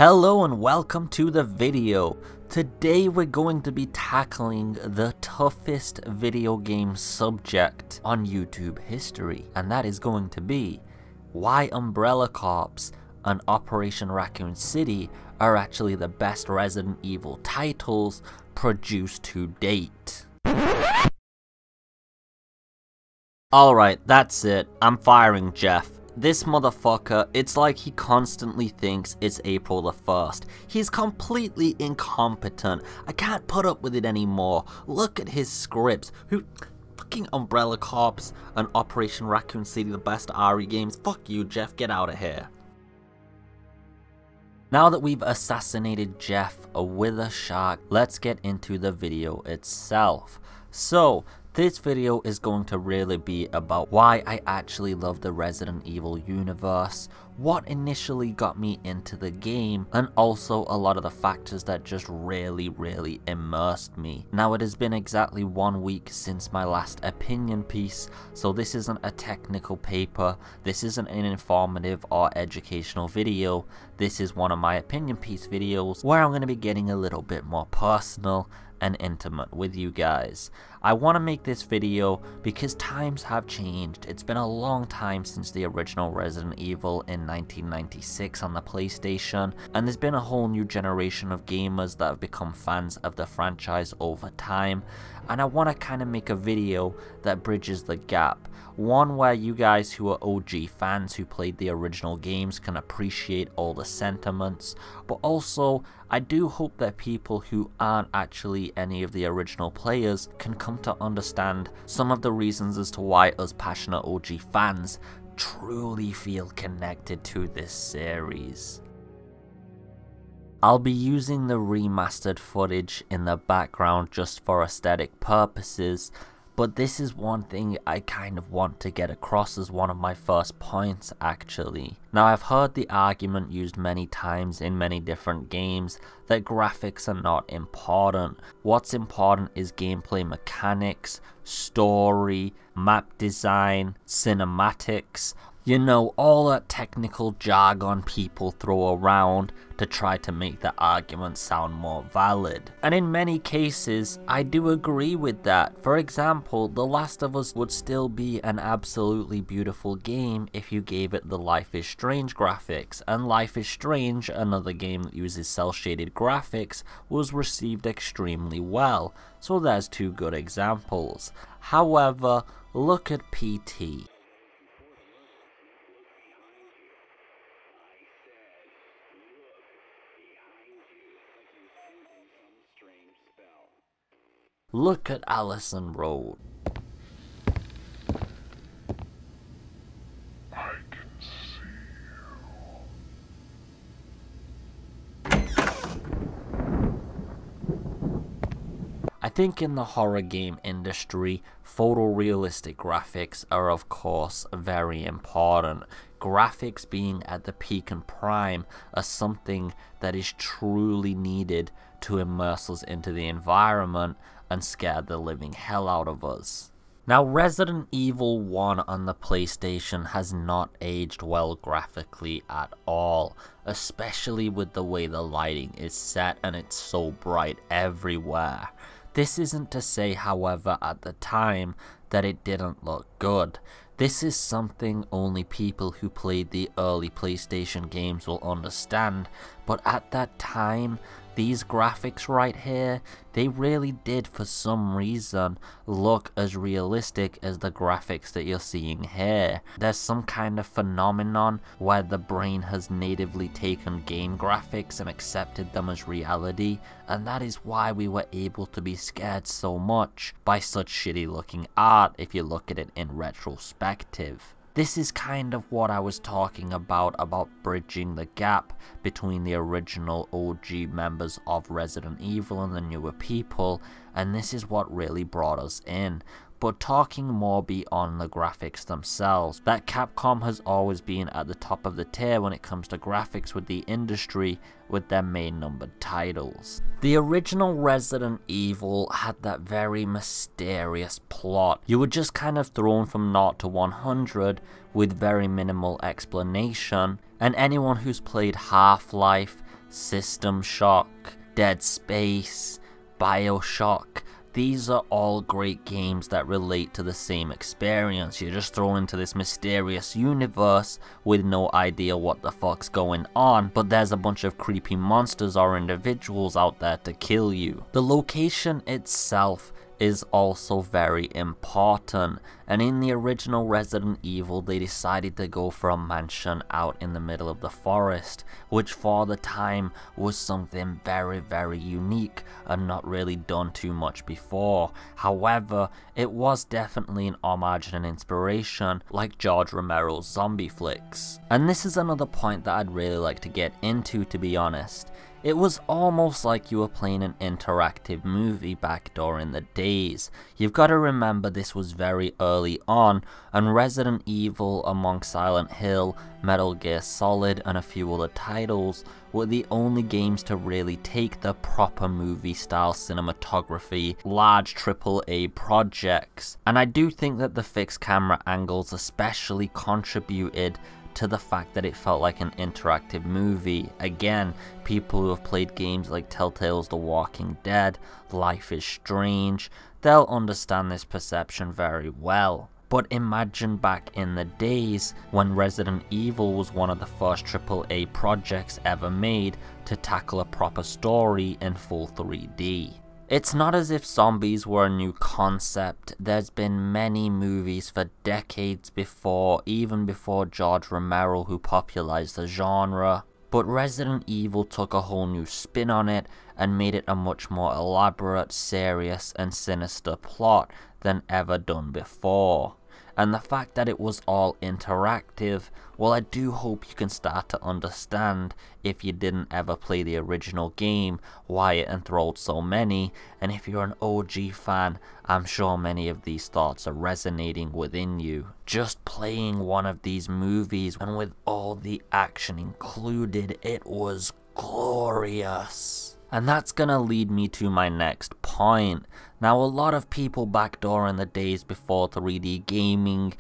Hello and welcome to the video. Today we're going to be tackling the toughest video game subject on YouTube history, and that is going to be why Umbrella Corps and Operation Raccoon City are actually the best Resident Evil titles produced to date. Alright, that's it. I'm firing Jeff. This motherfucker, it's like he constantly thinks it's April the 1st. He's completely incompetent. I can't put up with it anymore. Look at his scripts. Fucking Umbrella Corps and Operation Raccoon City, the best RE games. Fuck you, Jeff. Get out of here. Now that we've assassinated Jeff with a shark, let's get into the video itself. So, this video is going to really be about why I actually love the Resident Evil universe, what initially got me into the game, and also a lot of the factors that just really immersed me. Now it has been exactly 1 week since my last opinion piece, so this isn't a technical paper, this isn't an informative or educational video, this is one of my opinion piece videos where I'm going to be getting a little bit more personal and intimate with you guys. I want to make this video because times have changed. It's been a long time since the original Resident Evil in 1996 on the PlayStation, and there's been a whole new generation of gamers that have become fans of the franchise over time, and I want to kind of make a video that bridges the gap. One where you guys who are OG fans who played the original games can appreciate all the sentiments, but also I do hope that people who aren't actually any of the original players can come to understand some of the reasons as to why us passionate OG fans truly feel connected to this series. I'll be using the remastered footage in the background just for aesthetic purposes, but this is one thing I kind of want to get across as one of my first points actually. Now I've heard the argument used many times in many different games that graphics are not important. What's important is gameplay mechanics, story, map design, cinematics, you know, all that technical jargon people throw around to try to make the argument sound more valid. And in many cases, I do agree with that. For example, The Last of Us would still be an absolutely beautiful game if you gave it the Life is Strange graphics, and Life is Strange, another game that uses cel-shaded graphics, was received extremely well. So there's two good examples. However, look at PT. Look at Allison Road. I can see you. I think in the horror game industry, photorealistic graphics are of course very important. Graphics being at the peak and prime are something that is truly needed to immerse us into the environment and scare the living hell out of us. Now, Resident Evil 1 on the PlayStation has not aged well graphically at all, especially with the way the lighting is set and it's so bright everywhere. This isn't to say, however, at the time that it didn't look good. This is something only people who played the early PlayStation games will understand, but at that time, these graphics right here, they really did for some reason look as realistic as the graphics that you're seeing here. There's some kind of phenomenon where the brain has natively taken game graphics and accepted them as reality, and that is why we were able to be scared so much by such shitty looking art if you look at it in retrospective. This is kind of what I was talking about bridging the gap between the original OG members of Resident Evil and the newer people, and this is what really brought us in. But talking more beyond the graphics themselves, that Capcom has always been at the top of the tier when it comes to graphics with the industry with their main numbered titles. The original Resident Evil had that very mysterious plot. You were just kind of thrown from 0 to 100 with very minimal explanation, and anyone who's played Half-Life, System Shock, Dead Space, BioShock. These are all great games that relate to the same experience. You're just thrown into this mysterious universe with no idea what the fuck's going on, but there's a bunch of creepy monsters or individuals out there to kill you. The location itself is also very important, and in the original Resident Evil they decided to go for a mansion out in the middle of the forest, which for the time was something very unique and not really done too much before. However, it was definitely an homage and an inspiration, like George Romero's zombie flicks. And this is another point that I'd really like to get into, to be honest. It was almost like you were playing an interactive movie back during the days. You've got to remember this was very early on, and Resident Evil, among Silent Hill, Metal Gear Solid and a few other titles, were the only games to really take the proper movie style cinematography, large AAA projects. And I do think that the fixed camera angles especially contributed to the fact that it felt like an interactive movie. Again, people who have played games like Telltale's The Walking Dead, Life is Strange, they'll understand this perception very well. But imagine back in the days when Resident Evil was one of the first AAA projects ever made to tackle a proper story in full 3D. It's not as if zombies were a new concept. There's been many movies for decades before, even before George Romero, who popularized the genre. But Resident Evil took a whole new spin on it and made it a much more elaborate, serious and sinister plot than ever done before. And the fact that it was all interactive, well, I do hope you can start to understand, if you didn't ever play the original game, why it enthralled so many. And if you're an OG fan, I'm sure many of these thoughts are resonating within you. Just playing one of these movies, and with all the action included, it was glorious. And that's gonna lead me to my next point. Now, a lot of people back during the days before 3D gaming,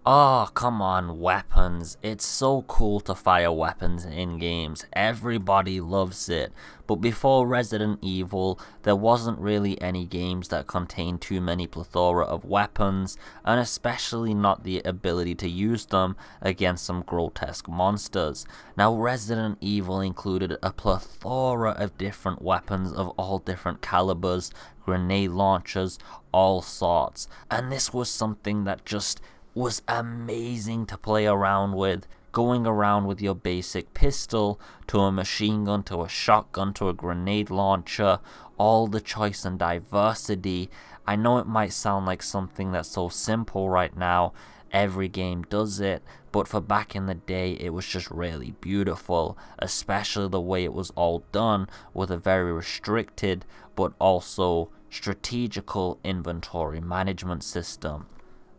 oh, come on, weapons. It's so cool to fire weapons in games. Everybody loves it. But before Resident Evil, there wasn't really any games that contained too many plethora of weapons, and especially not the ability to use them against some grotesque monsters. Now, Resident Evil included a plethora of different weapons of all different calibers, grenade launchers, all sorts. And this was something that just was amazing to play around with. Going around with your basic pistol, to a machine gun, to a shotgun, to a grenade launcher, all the choice and diversity. I know it might sound like something that's so simple right now, every game does it, but for back in the day it was just really beautiful, especially the way it was all done with a very restricted but also strategical inventory management system.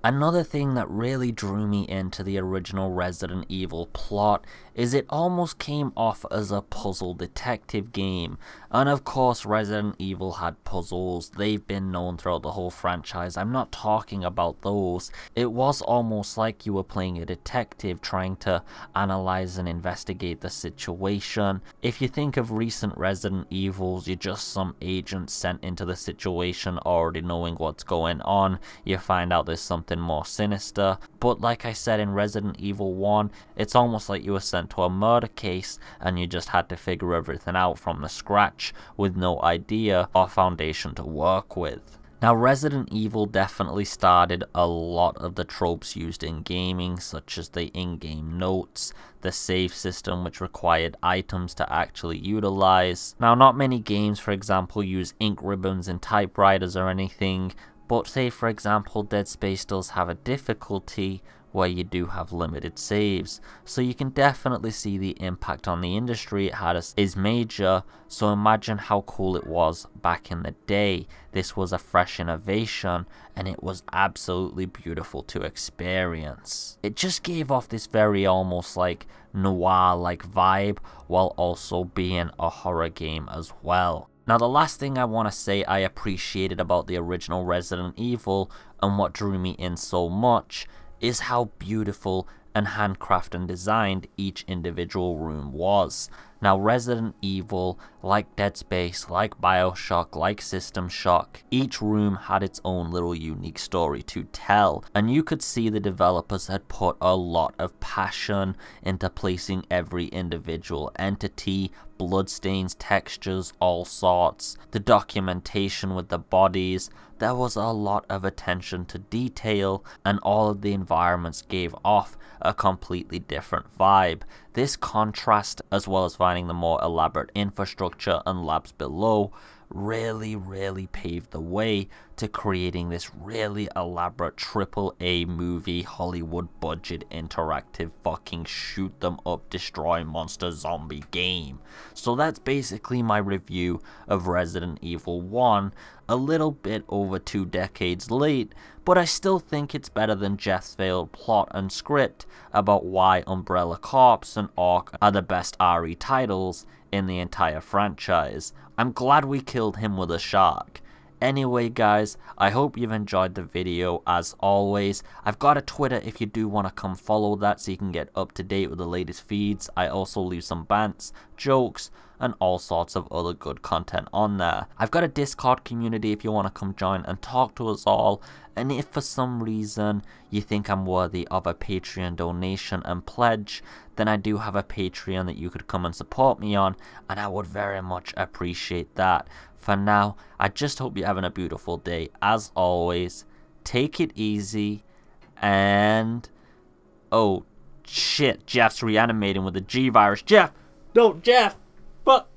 Another thing that really drew me into the original Resident Evil plot is it almost came off as a puzzle detective game. And of course Resident Evil had puzzles, they've been known throughout the whole franchise, I'm not talking about those. It was almost like you were playing a detective trying to analyze and investigate the situation. If you think of recent Resident Evils, you're just some agent sent into the situation already knowing what's going on, you find out there's something more sinister. But like I said in Resident Evil 1, it's almost like you were sent to a murder case and you just had to figure everything out from the scratch with no idea or foundation to work with. Now, Resident Evil definitely started a lot of the tropes used in gaming, such as the in-game notes, the save system which required items to actually utilize. Now, not many games, for example, use ink ribbons in typewriters or anything, but say for example Dead Space does have a difficulty where you do have limited saves, so you can definitely see the impact on the industry it had is major. So imagine how cool it was back in the day. This was a fresh innovation and it was absolutely beautiful to experience. It just gave off this very almost like noir like vibe while also being a horror game as well. Now, the last thing I want to say I appreciated about the original Resident Evil and what drew me in so much is how beautiful and handcrafted and designed each individual room was. Now Resident Evil, like Dead Space, like Bioshock, like System Shock, each room had its own little unique story to tell, and you could see the developers had put a lot of passion into placing every individual entity, bloodstains, textures, all sorts, the documentation with the bodies. There was a lot of attention to detail, and all of the environments gave off a completely different vibe. This contrast, as well as finding the more elaborate infrastructure and labs below, really paved the way to creating this really elaborate AAA movie, Hollywood budget, interactive fucking shoot them up, destroy monster zombie game. So that's basically my review of Resident Evil 1, a little bit over 2 decades late, but I still think it's better than Jeff's failed plot and script about why Umbrella Corps and Orc are the best RE titles in the entire franchise. I'm glad we killed him with a shark. Anyway guys, I hope you've enjoyed the video. As always, I've got a Twitter if you do want to come follow that so you can get up to date with the latest feeds. I also leave some bants, jokes, and all sorts of other good content on there. I've got a Discord community if you want to come join and talk to us all, and if for some reason you think I'm worthy of a Patreon donation and pledge, then I do have a Patreon that you could come and support me on, and I would very much appreciate that. For now, I just hope you're having a beautiful day. As always, take it easy, and oh shit, Jeff's reanimating with the G virus. Jeff! No, Jeff! Fuck!